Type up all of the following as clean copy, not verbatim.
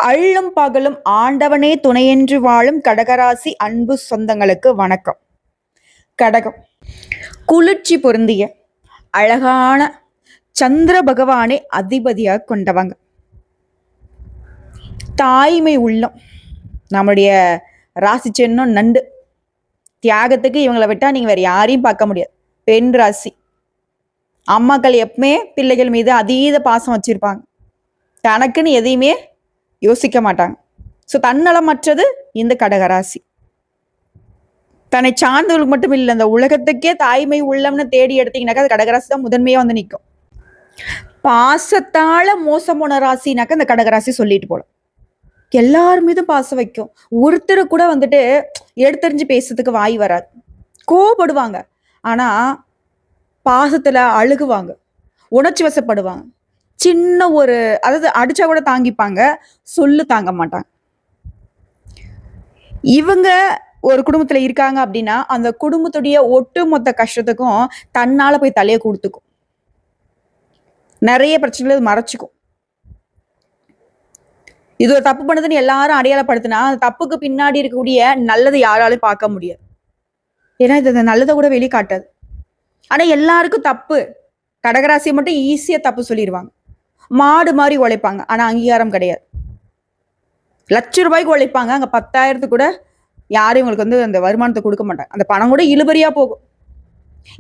அள்ளும் பகலும் ஆண்டவனே துணையென்று வாழும் கடகராசி அன்பு சொந்தங்களுக்கு வணக்கம். கடகம் குளிர்ச்சி பொருந்திய அழகான சந்திர பகவானை அதிபதியாக கொண்டவங்க. தாய்மை உள்ளம். நம்முடைய ராசி சின்னம் நண்டு. தியாகத்துக்கு இவங்களை விட்டா நீங்க வேற யாரையும் பார்க்க முடியாது. பெண் ராசி. அம்மாக்கள் எப்பவுமே பிள்ளைகள் மீது அதீத பாசம் வச்சிருப்பாங்க. தனக்குன்னு எதையுமே யோசிக்க மாட்டாங்க. ஸோ தன்னலமற்றது இந்த கடகராசி. தன்னை சார்ந்தவர்களுக்கு மட்டும் இல்லை, அந்த உலகத்துக்கே தாய்மை உள்ளம்னு தேடி எடுத்தீங்கன்னாக்கா அது கடகராசி தான் முதன்மையா வந்து நிற்கும். பாசத்தால மோசம் போன ராசினாக்கா இந்த கடகராசி சொல்லிட்டு போலாம். எல்லார் மீதும் பாசம் வைக்கும். ஒருத்தர் கூட வந்துட்டு எடுத்தறிஞ்சு பேசுறதுக்கு வாய் வராது. கோபப்படுவாங்க, ஆனா பாசத்துல அழுகுவாங்க, உணர்ச்சி வசப்படுவாங்க. சின்ன ஒரு அதாவது அடிச்சா கூட தாங்கிப்பாங்க, சொல்லு தாங்க மாட்டாங்க. இவங்க ஒரு குடும்பத்துல இருக்காங்க அப்படின்னா அந்த குடும்பத்துடைய ஒட்டுமொத்த கஷ்டத்துக்கும் தன்னால போய் தலையை கொடுத்துக்கும். நிறைய பிரச்சனைகளை மறைச்சுக்கும். இது ஒரு தப்பு பண்ணதுன்னு எல்லாரும் அடையாளப்படுத்தினா அந்த தப்புக்கு பின்னாடி இருக்கக்கூடிய நல்லதை யாராலும் பார்க்க முடியாது. ஏன்னா இது நல்லதை கூட வெளியே காட்டாது. ஆனா எல்லாருக்கும் தப்பு. கடகராசியை மட்டும் ஈஸியா தப்பு சொல்லிடுவாங்க. மாடு மாதிரி உழைப்பாங்க, ஆனா அங்கீகாரம் கிடையாது. ₹1,00,000 உழைப்பாங்க, அங்க 10,000 கூட யாரும் இவங்களுக்கு வந்து அந்த வருமானத்தை கொடுக்க மாட்டாங்க. அந்த பணம் கூட இழுபறியா போகும்.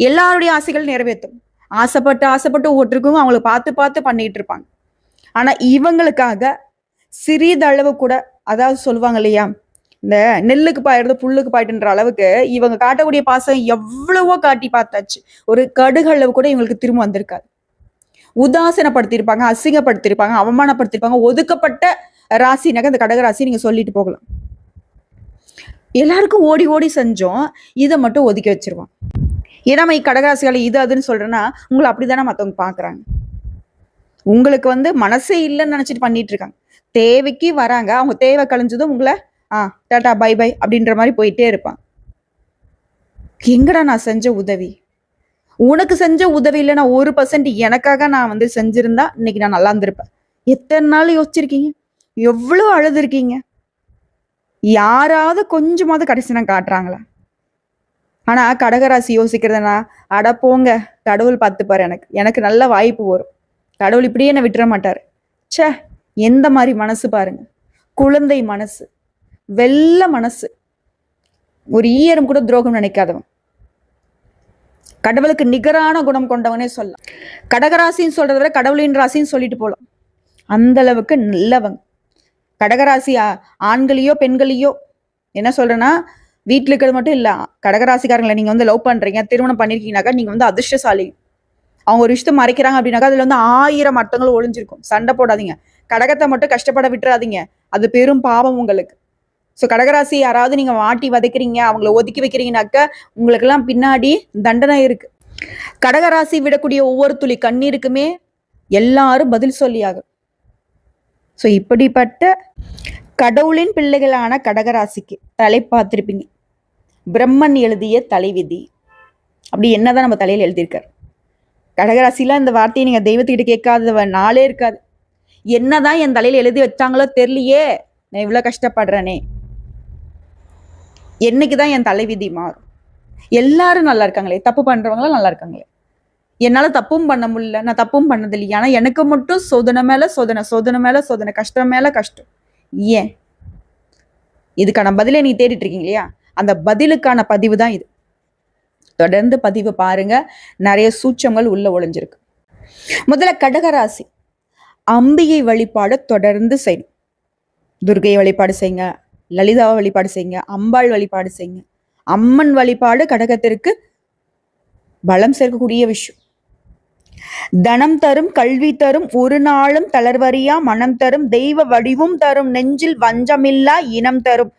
எல்லாருடைய ஆசைகள் நிறைவேற்றும். ஆசைப்பட்டு ஒவ்வொருத்தருக்கும் அவங்களுக்கு பார்த்து பார்த்து பண்ணிட்டு இருப்பாங்க. ஆனா இவங்களுக்காக சிறிதளவு கூட, அதாவது சொல்லுவாங்க இல்லையா, இந்த நெல்லுக்கு பாயிறது புல்லுக்கு பாயிட்டுன்ற அளவுக்கு இவங்க காட்டக்கூடிய பாசம் எவ்வளவோ காட்டி பார்த்தாச்சு. ஒரு கடுகு அளவு கூட இவங்களுக்கு திரும்ப வந்திருக்காது. உதாசீனப்படுத்திருப்பாங்க, அசிங்கப்படுத்திருப்பாங்க, அவமானப்படுத்திருப்பாங்க. ஒதுக்கப்பட்ட ராசினாக்க இந்த கடகராசி நீங்க சொல்லிட்டு போகலாம். எல்லாருக்கும் ஓடி ஓடி செஞ்சோம், இதை மட்டும் ஒதுக்கி வச்சிருவான். ஏன்னா கடகராசிகளை இது அதுன்னு சொல்றேன்னா உங்களை அப்படித்தானே மற்றவங்க பாக்குறாங்க. உங்களுக்கு வந்து மனசே இல்லைன்னு நினைச்சிட்டு பண்ணிட்டு இருக்காங்க. தேவைக்கு வராங்க, அவங்க தேவை கழிஞ்சதும் உங்களை டாட்டா பை பை அப்படின்ற மாதிரி போயிட்டே இருப்பாங்க. எங்கடா நான் செஞ்ச உதவி? உனக்கு செஞ்ச உதவியில நான் 1% எனக்காக நான் வந்து செஞ்சிருந்தா இன்னைக்கு நான் நல்லா இருந்திருப்பேன். எத்தனை நாள் யோசிச்சிருக்கீங்க? எவ்வளவு அழுதுருக்கீங்க? யாராவது கொஞ்சமாவது கடைசி நான் காட்டுறாங்களா? ஆனா கடகராசி யோசிக்கிறதுனா, அட போங்க, கடவுள் பார்த்துப்பாரு, எனக்கு நல்ல வாய்ப்பு வரும், கடவுள் இப்படியே என்ன விட்டுற மாட்டாரு. சே, எந்த மாதிரி மனசு பாருங்க. குழந்தை மனசு, வெள்ள மனசு, ஒரு ஈரம் கூட துரோகம் நினைக்காதவன், கடவுளுக்கு நிகரான குணம் கொண்டவனே சொல்லலாம். கடகராசின்னு சொல்றத விட கடவுளின் ராசின்னு சொல்லிட்டு போலாம். அந்த அளவுக்கு நல்லவங்க கடகராசி. ஆண்களையோ பெண்களையோ என்ன சொல்றேன்னா, வீட்டுல இருக்கிறது மட்டும் இல்ல, கடகராசிக்காரங்களை நீங்க வந்து லவ் பண்றீங்க, திருமணம் பண்ணிருக்கீங்கனாக்கா நீங்க வந்து அதிர்ஷ்டசாலி. அவங்க ஒரு விஷயத்த மறைக்கிறாங்க அப்படின்னாக்கா அதுல வந்து 1000 அர்த்தங்கள் ஒளிஞ்சிருக்கும். சண்டை போடாதீங்க. கடகத்தை மட்டும் கஷ்டப்பட விட்டுறாதீங்க, அது பெரும் பாவம் உங்களுக்கு. ஸோ கடகராசி யாராவது நீங்க வாட்டி வதைக்கிறீங்க, அவங்கள ஒதுக்கி வைக்கிறீங்கனாக்க உங்களுக்கு எல்லாம் பின்னாடி தண்டனை இருக்கு. கடகராசி விடக்கூடிய ஒவ்வொரு துளி கண்ணீருக்குமே எல்லாரும் பதில் சொல்லியாகும். ஸோ இப்படிப்பட்ட கடவுளின் பிள்ளைகளான கடகராசிக்கு தலை பார்த்திருப்பீங்க. பிரம்மன் எழுதிய தலைவிதி அப்படி என்னதான் நம்ம தலையில் எழுதியிருக்காரு. கடகராசிலாம் இந்த வார்த்தையை நீங்க தெய்வத்துக்கிட்ட கேட்காத நாளே இருக்காது. என்னதான் என் தலையில எழுதி வச்சாங்களோ தெரியலையே, நான் இவ்வளவு கஷ்டப்படுறேனே, என்னைக்குதான் என் தலைவிதி மாறும்? எல்லாரும் நல்லா இருக்காங்களே, தப்பு பண்றவங்களும் நல்லா இருக்காங்களே, என்னால தப்பும் பண்ண முடியல, நான் தப்பும் பண்ணது இல்லையா, ஆனா எனக்கு மட்டும் சோதனை மேல சோதனை, சோதனை மேல சோதனை, கஷ்டம் மேல கஷ்டம். ஏன்? இதுக்கான பதிலை நீ தேடிட்டு இருக்கீங்க இல்லையா, அந்த பதிலுக்கான பதிவு தான் இது. தொடர்ந்து பதிவு பாருங்க, நிறைய சூட்சங்கள் உள்ள ஒளிஞ்சிருக்கு. முதல்ல கடகராசி அம்பிகை வழிபாடு தொடர்ந்து செய்யணும். துர்கை வழிபாடு செய்யுங்க, லலிதாவை வழிபாடு செய்யுங்க, அம்பாள் வழிபாடு செய்யுங்க. அம்மன் வழிபாடு கடகத்திற்கு பலம் சேர்க்கக்கூடிய விஷயம். தனம் தரும், கல்வி தரும், ஒரு நாளும் தளர்வறியா மனம் தரும், தெய்வ வடிவும் தரும், நெஞ்சில் வஞ்சமில்லா இனம் தரும்,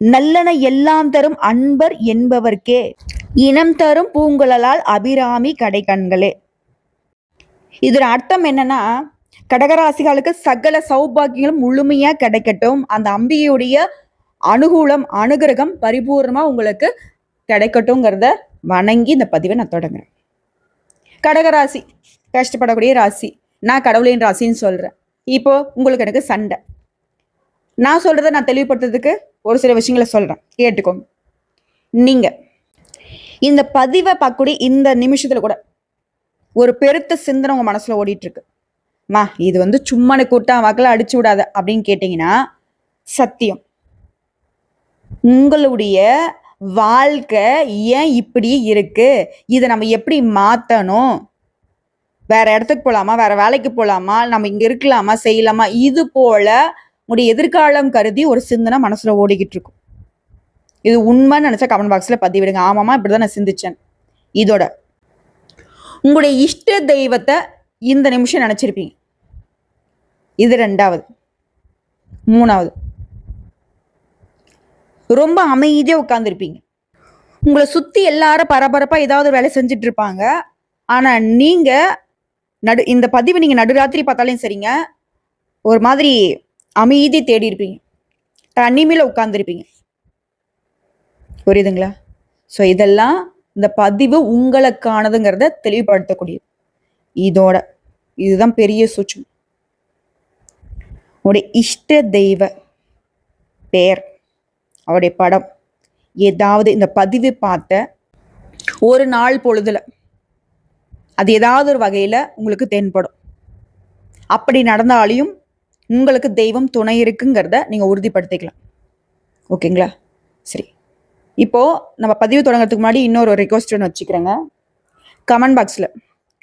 நல்லன எல்லாம் தரும் அன்பர் என்பவர்க்கே இனம் தரும் பூங்குழலால் அபிராமி கடை கண்களே. இதோட அர்த்தம் என்னன்னா, கடகராசிகளுக்கு சகல சௌபாகியங்களும் முழுமையா கிடைக்கட்டும், அந்த அம்பிகையுடைய அனுகூலம் அனுகிரகம் பரிபூர்ணமா உங்களுக்கு கிடைக்கட்டும்ங்கிறத வணங்கி இந்த பதிவை நான் தொடங்குறேன். கடகராசி கஷ்டப்படக்கூடிய ராசி, நான் கடவுளின் ராசின்னு சொல்றேன். இப்போ உங்களுக்கு எனக்கு சண்டை, நான் சொல்றதை நான் தெளிவுபடுத்துறதுக்கு ஒரு சில விஷயங்களை சொல்றேன், கேட்டுக்கோங்க. நீங்க இந்த பதிவை பார்க்கக்கூடிய இந்த நிமிஷத்துல கூட ஒரு பெருத்த சிந்தனை உங்க மனசுல ஓடிட்டு இருக்கு. இது வந்து சும்மா கூட்டா வாக்கில் அடிச்சு விடாத அப்படின்னு கேட்டீங்கன்னா, சத்தியம் உங்களுடைய வாழ்க்கை ஏன் இப்படி இருக்கு, இதை நம்ம எப்படி மாத்தணும், வேற இடத்துக்கு போலாமா, வேற வேலைக்கு போலாமா, நம்ம இங்க இருக்கலாமா, செய்யலாமா, இது போல உங்களுடைய எதிர்காலம் கருதி ஒரு சிந்தனை மனசுல ஓடிக்கிட்டு இருக்கும். இது உண்மைன்னு நினைச்சா கமெண்ட் பாக்ஸ்ல பதிவிடுங்க. ஆமாமா, இப்படிதான் நான் சிந்திச்சேன். இதோட உங்களுடைய இஷ்ட தெய்வத்தை இந்த நிமிஷம் நினைச்சிருப்பீங்க. இது 2வது. 3வது, ரொம்ப அமைதியா உட்கார்ந்துருப்பீங்க. உங்களை சுத்தி எல்லாரும் பரபரப்பா ஏதாவது வேலை செஞ்சுட்டு இருப்பாங்க. ஆனா நீங்க இந்த பதிவு நீங்க நடுராத்திரி பார்த்தாலும் சரிங்க, ஒரு மாதிரி அமைதி தேடி இருப்பீங்க, தனிமையில உட்கார்ந்துருப்பீங்க. புரியுதுங்களா? ஸோ இதெல்லாம் இந்த பதிவு உங்களுக்கானதுங்கிறத தெளிவுபடுத்தக்கூடியது. இதுதான் பெரிய சூட்சம். உடைய இஷ்ட தெய்வ பெயர், அவருடைய படம் ஏதாவது இந்த பதிவு பார்த்த ஒரு நாள் பொழுதுல அது ஏதாவது ஒரு வகையில உங்களுக்கு தென்படும். அப்படி நடந்தாலையும் உங்களுக்கு தெய்வம் துணை இருக்குங்கிறத நீங்க உறுதிப்படுத்திக்கலாம். ஓகேங்களா? சரி, இப்போ நம்ம பதிவு தொடங்குறதுக்கு முன்னாடி இன்னொரு ரெக்வஸ்ட் ஒன்று வச்சுக்கிறேங்க. கமெண்ட் பாக்ஸ்ல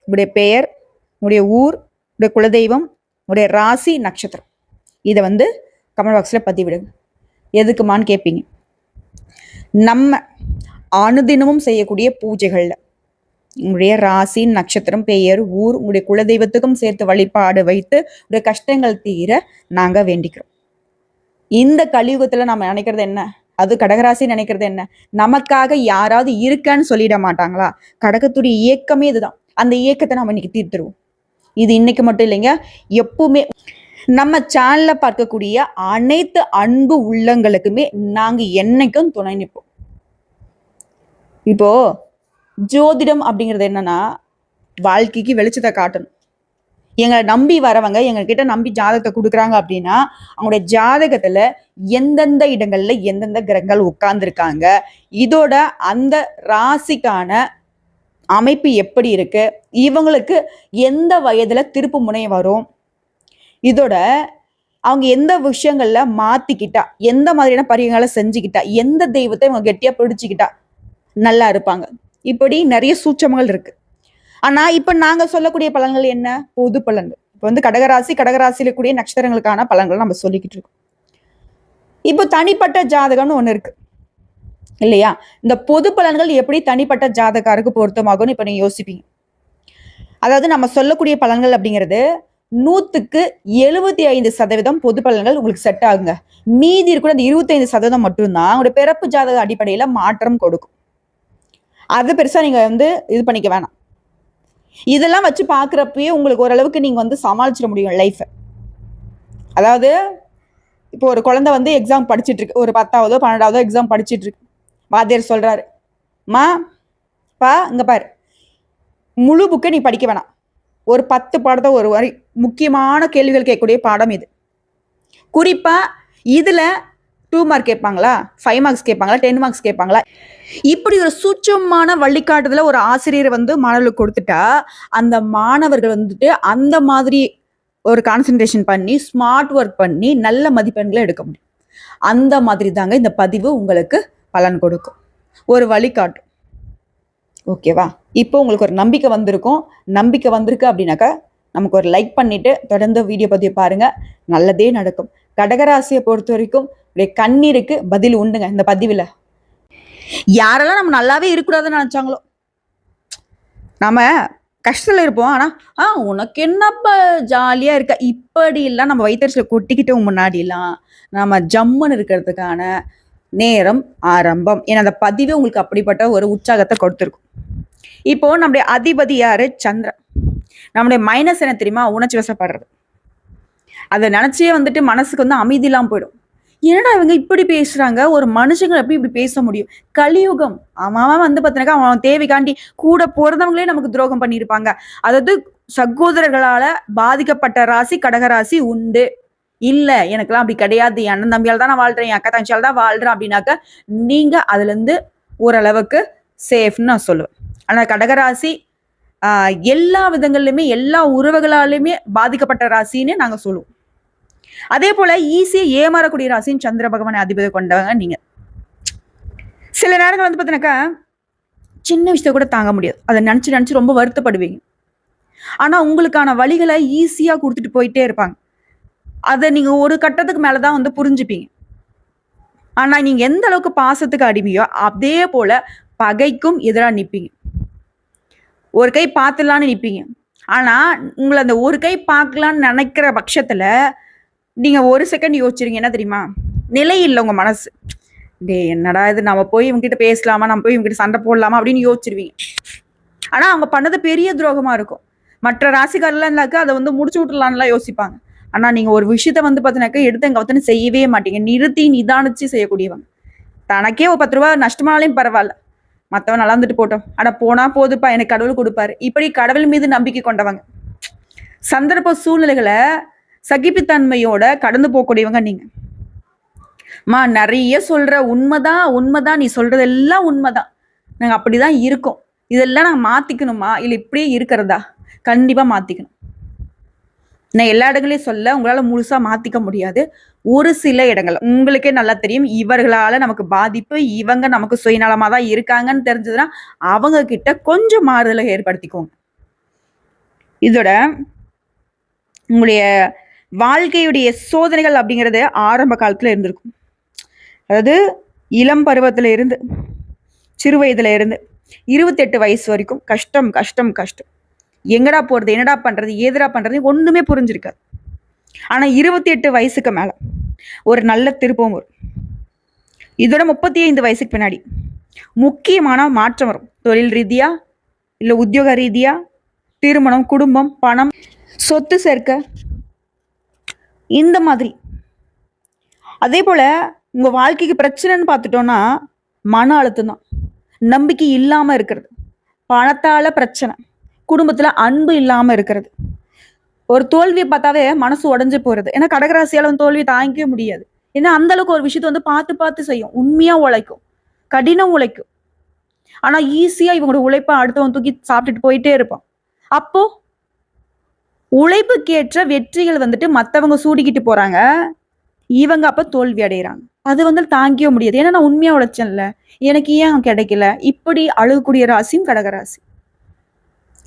உங்களுடைய பெயர், உங்களுடைய ஊர், உங்களுடைய குலதெய்வம், உங்களுடைய ராசி, நட்சத்திரம், இதை வந்து கமெண்ட் பாக்ஸ்ல பதிவிடுங்க. எதுக்குமான்னு கேட்பீங்க. நம்ம அனுதினமும் செய்யக்கூடிய பூஜைகள்ல உங்களுடைய ராசி, நட்சத்திரம், பெயர், ஊர், உங்களுடைய குலதெய்வத்துக்கும் சேர்த்து வழிபாடு வைத்து உங்களுடைய கஷ்டங்கள் தீர நாங்க வேண்டிக்கிறோம். இந்த கலியுகத்துல நம்ம நினைக்கிறது என்ன, அது கடகராசி நினைக்கிறது என்ன, நமக்காக யாராவது இருக்கான்னு சொல்லிட மாட்டாங்களா? கடகத்துடைய இயக்கமே இதுதான். அந்த இயக்கத்தை நம்ம இன்னைக்கு தீர்த்துருவோம். இது இன்னைக்கு மட்டும் இல்லைங்க, எப்பவுமே நம்ம சேனல்ல பார்க்கக்கூடிய அனைத்து அன்பு உள்ளங்களுக்குமே நாங்க என்னைக்கும் துணை நிற்போம். இப்போ ஜோதிடம் அப்படிங்கிறது என்னன்னா, வாழ்க்கைக்கு வெளிச்சத்தை காட்டணும். எங்களை நம்பி வரவங்க எங்ககிட்ட நம்பி ஜாதகத்தை கொடுக்குறாங்க அப்படின்னா, அவங்களுடைய ஜாதகத்துல எந்தெந்த இடங்கள்ல எந்தெந்த கிரகங்கள் உட்கார்ந்துருக்காங்க, இதோட அந்த ராசிக்கான அமைப்பு எப்படி இருக்கு, இவங்களுக்கு எந்த வயதுல திருப்பு முனை வரும், இதோட அவங்க எந்த விஷயங்கள்ல மாத்திக்கிட்டா, எந்த மாதிரியான பரிகாரங்களை செஞ்சுக்கிட்டா, எந்த தெய்வத்தை இவங்க கெட்டியா பிடிச்சுக்கிட்டா நல்லா இருப்பாங்க, இப்படி நிறைய சூட்சமங்கள் இருக்கு. ஆனா இப்ப நாங்க சொல்லக்கூடிய பலன்கள் என்ன, பொது பலன்கள். இப்ப வந்து கடகராசியில கூடிய நட்சத்திரங்களுக்கான பலன்கள் நம்ம சொல்லிக்கிட்டு இருக்கோம். இப்போ தனிப்பட்ட ஜாதகம்னு ஒண்ணு இருக்கு இல்லையா? இந்த பொது பலன்கள் எப்படி தனிப்பட்ட ஜாதகாருக்கு பொருத்தமாகும்னு இப்ப நீங்க யோசிப்பீங்க. அதாவது நம்ம சொல்லக்கூடிய பலன்கள் அப்படிங்கிறது 100க்கு 75% பொது பலன்கள் உங்களுக்கு செட் ஆகுங்க. மீதி இருக்கிற அந்த 25% மட்டும்தான் உங்களுடைய பிறப்பு ஜாதக அடிப்படையில மாற்றம் கொடுக்கும். அது பெருசா நீங்க வந்து இது பண்ணிக்க வேணாம். இதெல்லாம் வச்சு பாக்குறப்பயே உங்களுக்கு ஓரளவுக்கு நீங்க வந்து சமாளிச்சிட முடியும் லைஃப். அதாவது இப்போ ஒரு குழந்தை வந்து எக்ஸாம் படிச்சுட்டு இருக்கு, ஒரு 10ஆவதோ 12ஆவதோ எக்ஸாம் படிச்சுட்டு இருக்கு. வாத்தியார் சொல்றாரு, பா இங்க பாரு, முழு புக்கை நீ படிக்க வேணாம், ஒரு 10 பாடத்தை ஒரு வரி முக்கியமான கேள்விகள் கேட்கக்கூடிய பாடம் இது. குறிப்பா இதுல 2 மார்க் கேட்பாங்களா, 5 மார்க்ஸ் கேட்பாங்களா, 10 மார்க்ஸ் கேட்பாங்களா, இப்படி ஒரு சூட்சமான வழிகாட்டுதல ஒரு ஆசிரியர் வந்து மாணவர்களுக்கு கொடுத்துட்டா அந்த மாணவர்கள் வந்துட்டு அந்த மாதிரி ஒரு கான்சென்ட்ரேஷன் பண்ணி ஸ்மார்ட் ஒர்க் பண்ணி நல்ல மதிப்பெண்களை எடுக்க முடியும். அந்த மாதிரி தாங்க இந்த பதிவு உங்களுக்கு பலன் கொடுக்கும், ஒரு வழிகாட்டும். ஓகேவா? இப்போ உங்களுக்கு ஒரு நம்பிக்கை வந்திருக்கு அப்படின்னாக்கா நமக்கு ஒரு லைக் பண்ணிட்டு தொடர்ந்து வீடியோ பதிவு பாருங்க, நல்லதே நடக்கும். கடகராசியை பொறுத்த வரைக்கும் கண்ணீருக்கு பதில் உண்டுங்க. இந்த பதிவுல யாரெல்லாம் நம்ம நல்லாவே இருக்கக்கூடாதுன்னு நினைச்சாங்களோ, நம்ம கஷ்டத்துல இருப்போம், ஆனா உனக்கு என்னப்பா ஜாலியா இருக்க, இப்படி எல்லாம் நம்ம வயிற்றுல கொட்டிக்கிட்டோம் முன்னாடிலாம் நம்ம ஜம்முன்னு இருக்கிறதுக்கான நேரம் ஆரம்பம். ஏன்னா அந்த பதிவு உங்களுக்கு அப்படிப்பட்ட ஒரு உற்சாகத்தை கொடுத்துருக்கும். இப்போ நம்முடைய அதிபதி யாரு? சந்திரன். நம்முடைய மைனஸ் என்ன தெரியுமா? உணர்ச்சி வசப்படுறது. அதை நினைச்சே வந்துட்டு மனசுக்கு வந்து அமைதி இல்லாம போயிடும். என்னடா இவங்க இப்படி பேசுறாங்க, ஒரு மனுஷங்க எப்படி இப்படி பேச முடியும்? கலியுகம். அவன் வந்து பார்த்தீங்கன்னா அவன் தேவைக்காண்டி கூட பிறந்தவங்களே நமக்கு துரோகம் பண்ணியிருப்பாங்க. அதாவது சகோதரர்களால பாதிக்கப்பட்ட ராசி கடகராசி உண்டு. இல்ல எனக்கெல்லாம் அப்படி கிடையாது, என் அண்ணன் தம்பியால் தான் நான் வாழ்றேன், என் அக்கா தங்கச்சியால் தான் வாழ்றேன் அப்படின்னாக்க நீங்க அதுல இருந்து ஓரளவுக்கு சேஃப்னு நான் சொல்லுவேன். ஆனா கடகராசி எல்லா விதங்கள்லயுமே எல்லா உறவுகளாலுமே பாதிக்கப்பட்ட ராசின்னு நாங்க சொல்லுவோம். அதே போல ஈஸியா ஏமாறக்கூடிய ராசின்னு சந்திர பகவான் அதிபதி கொண்டவங்க நீங்க. சில நேரங்கள் வந்து பார்த்தீங்கன்னாக்கா சின்ன விஷயத்த கூட தாங்க முடியாது, அதை நினைச்சு நினைச்சு ரொம்ப வருத்தப்படுவீங்க. ஆனா உங்களுக்கான வழிகளை ஈஸியா கொடுத்துட்டு போயிட்டே இருப்பாங்க. அதை நீங்க ஒரு கட்டத்துக்கு மேலதான் வந்து புரிஞ்சுப்பீங்க. ஆனா நீங்க எந்த அளவுக்கு பாசத்துக்கு அடிமையோ அதே போல பகைக்கும் எதிராக நிப்பீங்க. ஒரு கை பார்த்துலான்னு நிப்பீங்க. ஆனா உங்களை அந்த ஒரு கை பார்க்கலான்னு நினைக்கிற பட்சத்துல நீங்க ஒரு செகண்ட் யோசிச்சிருங்க, என்ன தெரியுமா, நிலை இல்லை உங்க மனசு. டே என்னடா இது, நம்ம போய் இவங்ககிட்ட பேசலாமா, நம்ம போய் இவங்ககிட்ட சண்டை போடலாமா அப்படின்னு யோசிச்சிருவீங்க. ஆனா அவங்க பண்ணது பெரிய துரோகமா இருக்கும். மற்ற ராசிக்காரெல்லாம் இருந்தாக்க அதை வந்து முடிச்சு விட்டுலான்லாம் யோசிப்பாங்க. ஆனா நீங்க ஒரு விஷயத்த வந்து பார்த்தீங்கன்னாக்கா எடுத்து எங்க வந்து செய்யவே மாட்டீங்க. நிறுத்தி நிதானிச்சு செய்யக்கூடியவங்க. தனக்கே ஒரு 10 ரூபாய் நஷ்டமானாலையும் பரவாயில்ல, மற்றவன் நல்லா இருந்துட்டு போட்டோம், அட போனா போதுப்பா, எனக்கு கடவுள் கொடுப்பாரு, இப்படி கடவுள் மீது நம்பிக்கை கொண்டவங்க. சந்தர்ப்ப சூழ்நிலைகளை சகிப்புத்தன்மையோட கடந்து போகக்கூடியவங்க நீங்க. நிறைய சொல்ற, உண்மைதான் உண்மைதான், நீ சொல்றது எல்லாம் உண்மைதான், நாங்க அப்படிதான் இருக்கோம், இதெல்லாம் நாங்க மாத்திக்கணுமா இல்ல இப்படியே இருக்கிறதா? கண்டிப்பா மாத்திக்கணும். நான் எல்லா இடங்களையும் சொல்ல உங்களால முழுசா மாத்திக்க முடியாது. ஒரு சில இடங்கள் உங்களுக்கே நல்லா தெரியும், இவர்களால நமக்கு பாதிப்பு, இவங்க நமக்கு சுயநலமா தான் இருக்காங்கன்னு தெரிஞ்சதுன்னா அவங்க கிட்ட கொஞ்சம் மாறுதலை ஏற்படுத்திக்கோங்க. இதோட உங்களுடைய வாழ்க்கையுடைய சோதனைகள் அப்படிங்கிறது ஆரம்ப காலத்துல இருந்திருக்கும். அதாவது இளம் பருவத்துல இருந்து, சிறு வயதுல இருந்து 28 வயசு வரைக்கும் கஷ்டம் கஷ்டம் கஷ்டம். எங்கடா போறது, என்னடா பண்றது, ஏதடா பண்றது ஒண்ணுமே புரிஞ்சிருக்காது. ஆனா 28 வயசுக்கு மேல ஒரு நல்ல திருப்பம் வரும். இதோட 35 வயசுக்கு பின்னாடி முக்கியமான மாற்றம் வரும். தொழில் ரீதியா இல்ல உத்தியோக ரீதியா, திருமணம், குடும்பம், பணம், சொத்து சேர்க்க, இந்த மாதிரி. அதே போல உங்க வாழ்க்கைக்கு பிரச்சனைன்னு பார்த்துட்டோம்னா மன அழுத்தம் தான், நம்பிக்கை இல்லாம இருக்கிறது, பணத்தால பிரச்சனை, குடும்பத்துல அன்பு இல்லாம இருக்கிறது, ஒரு தோல்வியை பார்த்தாவே மனசு உடஞ்சு போறது. ஏன்னா கடகராசியால தோல்வியை தாங்கிக்கவே முடியாது. ஏன்னா அந்த அளவுக்கு ஒரு விஷயத்த வந்து பார்த்து பார்த்து செய்யும், உண்மையா உழைக்கும், கடினம் உழைக்கும். ஆனா ஈஸியா இவங்களோட உழைப்பை அடுத்தவன் தூக்கி சாப்பிட்டுட்டு போயிட்டே இருப்பான். அப்போ உழைப்புக்கேற்ற வெற்றிகள் வந்துட்டு மற்றவங்க சூடிக்கிட்டு போறாங்க, இவங்க அப்ப தோல்வி அடைகிறாங்க. அது வந்து தாங்கிக்க முடியாது. ஏன்னா நான் உண்மையா உழைச்சேன்ல, எனக்கு ஏன் கிடைக்கல, இப்படி அழுகக்கூடிய ராசியும் கடகராசி.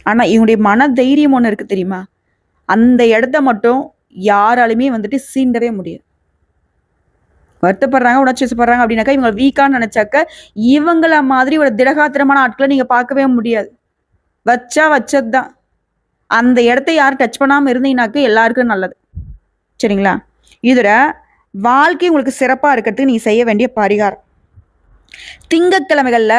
ஆனா இவங்களுடைய மன தைரியம் ஒண்ணு இருக்கு தெரியுமா, அந்த இடத்த மட்டும் யாராலுமே வந்துட்டு சீண்டவே முடியாது. வருத்தப்படுறாங்க, உணர்ச்சி வசப்படுறாங்க அப்படின்னாக்கா இவங்க வீக்கான்னு நினைச்சாக்க இவங்கள மாதிரி ஒரு திடகாத்திரமான ஆட்களை நீங்க பார்க்கவே முடியாது. வச்சா வச்சதுதான். அந்த இடத்த யாரும் டச் பண்ணாம இருந்தீங்கன்னாக்க எல்லாருக்கும் நல்லது. சரிங்களா? இதுல வாழ்க்கை உங்களுக்கு சிறப்பா இருக்கிறதுக்கு நீங்க செய்ய வேண்டிய பரிகாரம், திங்கட்கிழமைகள்ல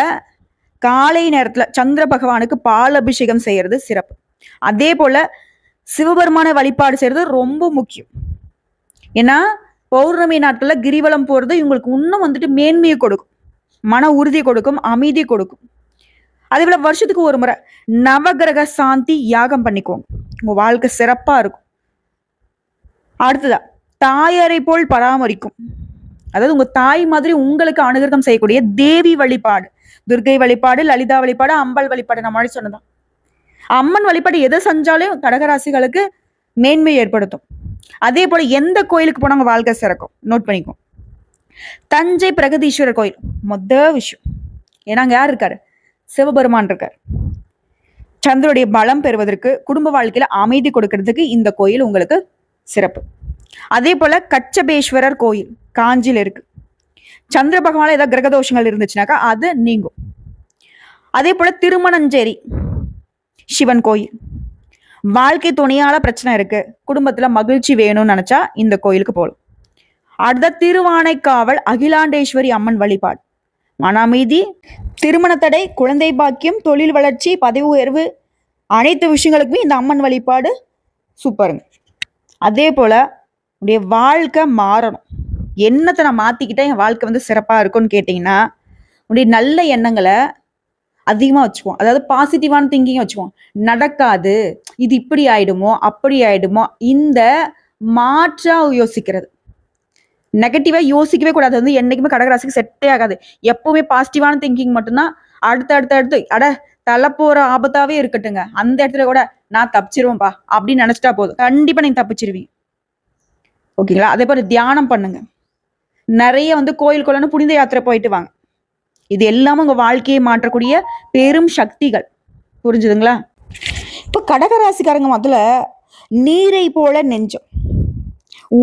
காலை நேரத்துல சந்திர பகவானுக்கு பால் அபிஷேகம் செய்யறது சிறப்பு. அதே போல சிவபெருமான வழிபாடு செய்யறது ரொம்ப முக்கியம். ஏன்னா பௌர்ணமி நாட்கள்ல கிரிவலம் போறது இவங்களுக்கு இன்னும் வந்துட்டு மேன்மையை கொடுக்கும், மன உறுதியை கொடுக்கும், அமைதியை கொடுக்கும். அதே போல வருஷத்துக்கு ஒரு முறை நவகிரக சாந்தி யாகம் பண்ணிக்கோங்க, உங்க வாழ்க்கை சிறப்பா இருக்கும். அடுத்ததா தாயாரை போல் பராமரிக்கும், அதாவது உங்க தாய் மாதிரி உங்களுக்கு அனுகிரகம் செய்யக்கூடிய தேவி வழிபாடு, துர்கை வழிபாடு, லலிதா வழிபாடு, அம்பாள் வழிபாடு, நம்ம மாதிரி சொன்னதான். அம்மன் வழிபாடு எதை செஞ்சாலும் கடகராசிகளுக்கு மேன்மை ஏற்படுத்தும். அதே போல எந்த கோயிலுக்கு போனாங்க வாழ்க்கை சிறக்கும், நோட் பண்ணிக்கோ. தஞ்சை பிரகதீஸ்வரர் கோயில் மொத விஷயம். ஏன்னா அங்க யார் இருக்காரு, சிவபெருமான் இருக்கார். சந்திரனுடைய பலம் பெறுவதற்கு, குடும்ப வாழ்க்கையில அமைதி கொடுக்கறதுக்கு இந்த கோயில் உங்களுக்கு சிறப்பு. அதே போல கச்சபேஸ்வரர் கோயில் காஞ்சியில் இருக்கு. சந்திர பகவான் ஏதாவது கிரகதோஷங்கள் இருந்துச்சுனாக்கா அது நீங்கும். அதே போல திருமணஞ்சேரி சிவன் கோயில், வாழ்க்கை துணையால பிரச்சனை இருக்கு, குடும்பத்துல மகிழ்ச்சி வேணும்னு நினைச்சா இந்த கோயிலுக்கு போகலாம். அடுத்த திருவானைக்காவல் அகிலாண்டேஸ்வரி அம்மன் வழிபாடு, மன அமைதி, திருமண தடை, குழந்தை பாக்கியம், தொழில் வளர்ச்சி, பதவி உயர்வு, அனைத்து விஷயங்களுக்குமே இந்த அம்மன் வழிபாடு சூப்பருங்க. அதே போல உடைய வாழ்க்கை மாறணும், என்னத்தை நான் மாத்திக்கிட்டா என் வாழ்க்கை வந்து சிறப்பா இருக்கும்னு கேட்டீங்கன்னா உடைய நல்ல எண்ணங்களை அதிகமா வச்சுக்குவோம், அதாவது பாசிட்டிவான திங்கிங் வச்சுக்குவோம். நடக்காது, இது இப்படி ஆயிடுமோ அப்படி ஆயிடுமோ, இந்த மாற்றா யோசிக்கிறது. நெகட்டிவா யோசிக்கவே கூடாது. வந்து என்னைக்குமே கடகராசிக்கு செட்டே ஆகாது. எப்பவுமே பாசிட்டிவான திங்கிங் மட்டும்தான். அடுத்து அட தலை போற ஆபத்தாவே இருக்கட்டுங்க, அந்த இடத்துல கூட நான் தப்பிச்சிருவேன்பா அப்படின்னு நினைச்சிட்டா போதும், கண்டிப்பா நீங்க தப்பிச்சிருவீங்க. ஓகேங்களா? அதே போல தியானம் பண்ணுங்க. நிறைய வந்து கோயில் கொள்ளன்னு புனித யாத்திரை போயிட்டு வாங்க. இது எல்லாமே உங்க வாழ்க்கையை மாற்றக்கூடிய பெரும் சக்திகள். புரிஞ்சுதுங்களா? இப்ப கடகராசிக்காரங்க முதல்ல நீரை போல நெஞ்சம்,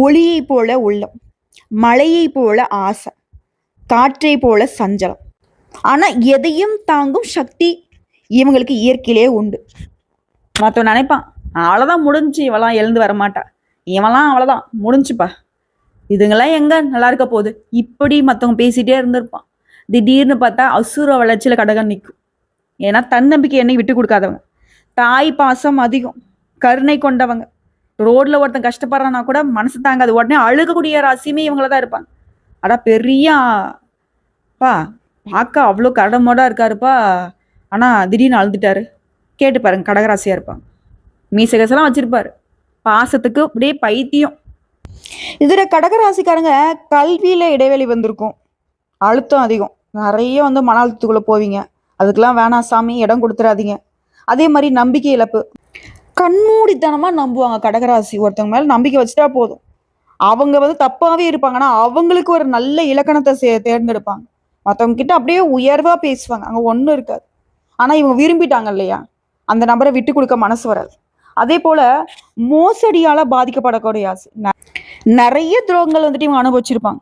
ஒளியை போல உள்ளம், மழையை போல ஆசை, காற்றை போல சஞ்சலம். ஆனா எதையும் தாங்கும் சக்தி இவங்களுக்கு இயற்கையிலே உண்டு. மற்றவன் நினைப்பான் அவ்வளோதான் முடிஞ்சு, இவெல்லாம் எழுந்து வரமாட்டா, இவெல்லாம் அவ்வளோதான் முடிஞ்சுப்பா, இதுங்கெல்லாம் எங்க நல்லா இருக்க போகுது, இப்படி மற்றவங்க பேசிட்டே இருந்திருப்பான். திடீர்னு பார்த்தா அசுர வளர்ச்சியில் கடகம் நிற்கும். ஏன்னா தன்னம்பிக்கை என்னை விட்டு கொடுக்காதவங்க, தாய் பாசம் அதிகம், கருணை கொண்டவங்க. ரோட்ல ஒருத்தன் கஷ்டப்படுறான்னா கூட மனசு தாங்காது, உடனே அழுகக்கூடிய ராசியுமே இவங்கள தான் இருப்பாங்க. அடா பெரிய பா பார்க்க அவ்வளோ கடமோடா இருக்காருப்பா, ஆனா திடீர்னு அழுதுட்டாரு, கேட்டு பாருங்க, கடகராசியா இருப்பாங்க. மீசகசெல்லாம் வச்சிருப்பாரு, பாசத்துக்கு அப்படியே பைத்தியம். இதுல கடகராசிக்காரங்க கல்வியில இடைவெளி வந்திருக்கும், அழுத்தம் அதிகம், நிறைய வந்து மன அழுத்தத்துக்குள்ள போவீங்க. அதுக்கெல்லாம் வேணாம் சாமி, இடம் கொடுத்துடாதீங்க. அதே மாதிரி நம்பிக்கை இழப்பு, கண்மூடித்தனமா நம்புவாங்க கடகராசி. ஒருத்தவங்க மேல நம்பிக்கை வச்சுட்டா போதும், அவங்க வந்து தப்பாவே இருப்பாங்கன்னா அவங்களுக்கு ஒரு நல்ல இலக்கணத்தை தேர்ந்தெடுப்பாங்க. மற்றவங்க கிட்ட அப்படியே உயர்வா பேசுவாங்க, அங்க ஒன்றும் இருக்காது. ஆனா இவங்க விரும்பிட்டாங்க இல்லையா, அந்த நபரை விட்டு கொடுக்க மனசு வராது. அதே போல மோசடியால பாதிக்கப்படக்கூடிய ஆசை, நிறைய துரோகங்கள் வந்துட்டு இவங்க அனுபவிச்சிருப்பாங்க.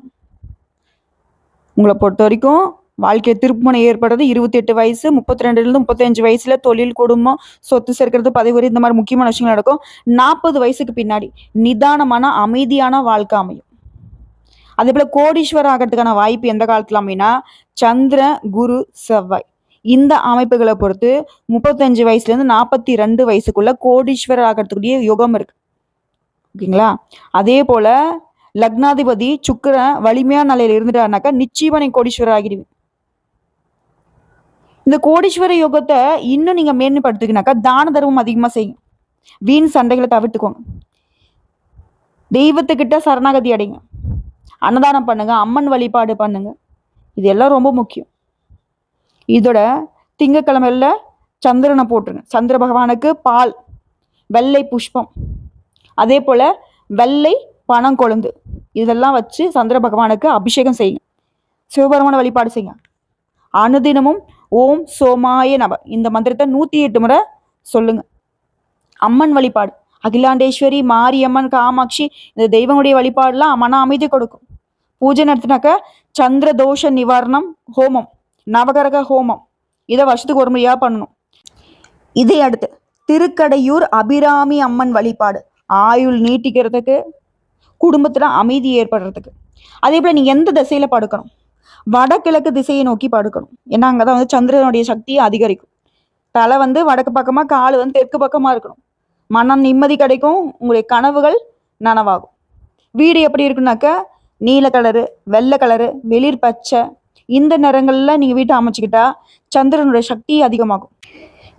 உங்களை பொறுத்த வரைக்கும் வாழ்க்கை திருப்புமுனை ஏற்படுறது 28 வயசு, 32லேருந்து 35 வயசுல தொழில், குடும்பம், சொத்து சேர்க்கிறது, பதவி, இந்த மாதிரி முக்கியமான விஷயங்கள் நடக்கும். 40 வயசுக்கு பின்னாடி நிதானமான அமைதியான வாழ்க்கை அமையும். அதே போல கோடீஸ்வரர் ஆகிறதுக்கான வாய்ப்பு எந்த காலத்துல அமைனா, சந்திர, குரு, செவ்வாய் இந்த அமைப்புகளை பொறுத்து 35 வயசுலேருந்து 42 வயசுக்குள்ள கோடீஸ்வரர் ஆகிறதுக்குரிய யோகம் இருக்கு. ஓகேங்களா? அதே போல லக்னாதிபதி சுக்கிரன் வலிமையான நிலையில இருந்துட்டாருனாக்கா நிச்சயமா நீங்க கோடீஸ்வரர் ஆகிடுவீங்க. இந்த கோடீஸ்வர யோகத்தை இன்னும் நீங்க மேன்மைப்படுத்திக்கினாக்கா தான தர்மம் அதிகமா செய்யுங்க, வீண் சண்டைகளை தவிர்த்துக்கோங்க, தெய்வத்துக்கிட்ட சரணாகதி அடைங்க, அன்னதானம் பண்ணுங்க, அம்மன் வழிபாடு பண்ணுங்க. இது எல்லாம் ரொம்ப முக்கியம். இதோட திங்கக்கிழமையில சந்திரனை போட்டுருங்க. சந்திர பகவானுக்கு பால், வெள்ளை புஷ்பம், அதே போல வெள்ளை பனங்கொழுந்து இதெல்லாம் வச்சு சந்திர பகவானுக்கு அபிஷேகம் செய்யுங்க. சிவபெருமான வழிபாடு செய்யுங்க. அனுதினமும் ஓம் சோமாய நம இந்த மந்திரத்தை 108 முறை சொல்லுங்க. அம்மன் வழிபாடு, அகிலாண்டேஸ்வரி, மாரியம்மன், காமாட்சி இந்த தெய்வங்களுடைய வழிபாடுலாம் மன அமைதி கொடுக்கும். பூஜை நடத்தினாக்க சந்திர தோஷ நிவாரணம் ஹோமம், நவகரக ஹோமம் இதை வருஷத்துக்கு ஒரு முறையா பண்ணணும். இதை அடுத்து திருக்கடையூர் அபிராமி அம்மன் வழிபாடு, ஆயுள் நீட்டிக்கிறதுக்கு, குடும்பத்துல அமைதி ஏற்படுறதுக்கு. அதே போல நீங்க எந்த திசையில படுக்கணும், வடகிழக்கு திசையை நோக்கி படுக்கணும். ஏன்னா அங்கதான் வந்து சந்திரனுடைய சக்தியை அதிகரிக்கும். தலை வந்து வடக்கு பக்கமா, கால் வந்து தெற்கு பக்கமா இருக்கணும். மனம் நிம்மதி கிடைக்கும், உங்களுடைய கனவுகள் நனவாகும். வீடு எப்படி இருக்குனாக்க நீல கலரு, வெள்ளை கலரு, வெளிர் பச்சை இந்த நிறங்கள்ல நீங்க வீட்டை அமைச்சுக்கிட்டா சந்திரனுடைய சக்தி அதிகமாகும்.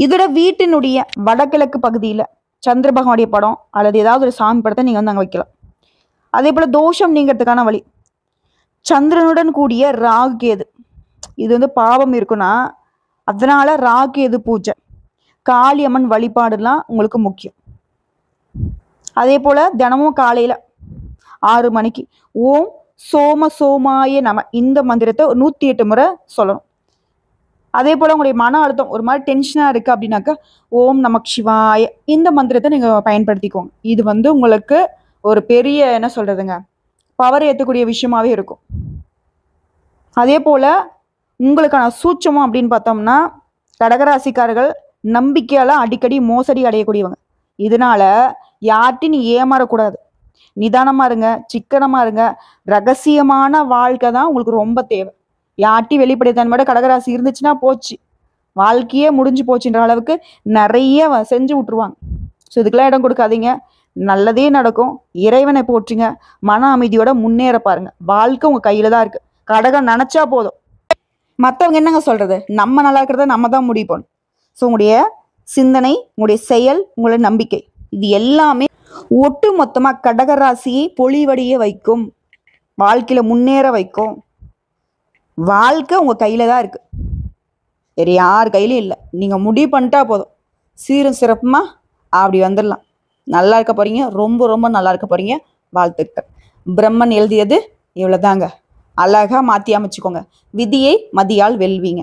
இதோட வீட்டினுடைய வடகிழக்கு பகுதியில சந்திர பகவானுடைய படம் அல்லது ஏதாவது ஒரு சாமி படத்தை நீங்க வந்து அங்க வைக்கலாம். அதே போல தோஷம் நீங்கிறதுக்கான வழி, சந்திரனுடன் கூடிய ராகு கேது, இது வந்து பாவம் இருக்குன்னா அதனால ராகு கேது பூஜை, காளியம்மன் வழிபாடுலாம் உங்களுக்கு முக்கியம். அதே போல தினமும் காலையில 6 மணிக்கு ஓம் சோம சோமாய நம இந்த மந்திரத்தை 108 முறை சொல்லணும். அதே போல உங்களுடைய மன அழுத்தம் ஒரு மாதிரி டென்ஷனா இருக்கு அப்படின்னாக்கா ஓம் நமக் சிவாய இந்த மந்திரத்தை நீங்க பயன்படுத்திக்கோங்க. இது வந்து உங்களுக்கு ஒரு பெரிய என்ன சொல்றதுங்க பவர் ஏற்றக்கூடிய விஷயமாவே இருக்கும். அதே போல உங்களுக்கான சூட்சமம் அப்படின்னு பார்த்தோம்னா, கடகராசிக்காரர்கள் நம்பிக்கையால அடிக்கடி மோசடி அடையக்கூடியவங்க. இதனால யார்ட்டையும் நீ ஏமாறக்கூடாது, நிதானமா இருங்க, சிக்கனமா இருங்க. ரகசியமான வாழ்க்கை தான் உங்களுக்கு ரொம்ப தேவை. யார்ட்டையும் வெளிப்படைத்தன்மையோட கடகராசி இருந்துச்சுன்னா போச்சு, வாழ்க்கையே முடிஞ்சு போச்சுன்ற அளவுக்கு நிறைய செஞ்சு விட்டுருவாங்க. ஸோ இதுக்கெல்லாம் இடம் கொடுக்காதீங்க, நல்லதே நடக்கும். இறைவனை போற்றுங்க, மன அமைதியோட முன்னேற பாருங்க. வாழ்க்கை உங்க கையில தான் இருக்கு. கடகம் நினைச்சா போதும், மற்றவங்க என்னங்க சொல்றது, நம்ம நல்லா இருக்கிறத நம்ம தான் முடிவு பண்ணணும். ஸோ உங்களுடைய சிந்தனை, உங்களுடைய செயல், உங்களுடைய நம்பிக்கை இது எல்லாமே ஒட்டு மொத்தமா கடகராசியை பொலிவடைய வைக்கும், வாழ்க்கையில முன்னேற வைக்கும். வாழ்க்கை உங்க கையில தான் இருக்கு, வேறு யார் கையிலும் இல்லை. நீங்க முடிவு பண்ணிட்டா போதும், சீரும் சிறப்புமா அப்படி வந்துடலாம். நல்லா இருக்க போறீங்க, ரொம்ப ரொம்ப நல்லா இருக்க போறீங்க. வாழ்த்துக்கள். பிரம்மன் எழுதியது இவ்வளவுதாங்க. அழகா மாத்தி அமைச்சுக்கோங்க. விதியை மதியால் வெல்வீங்க.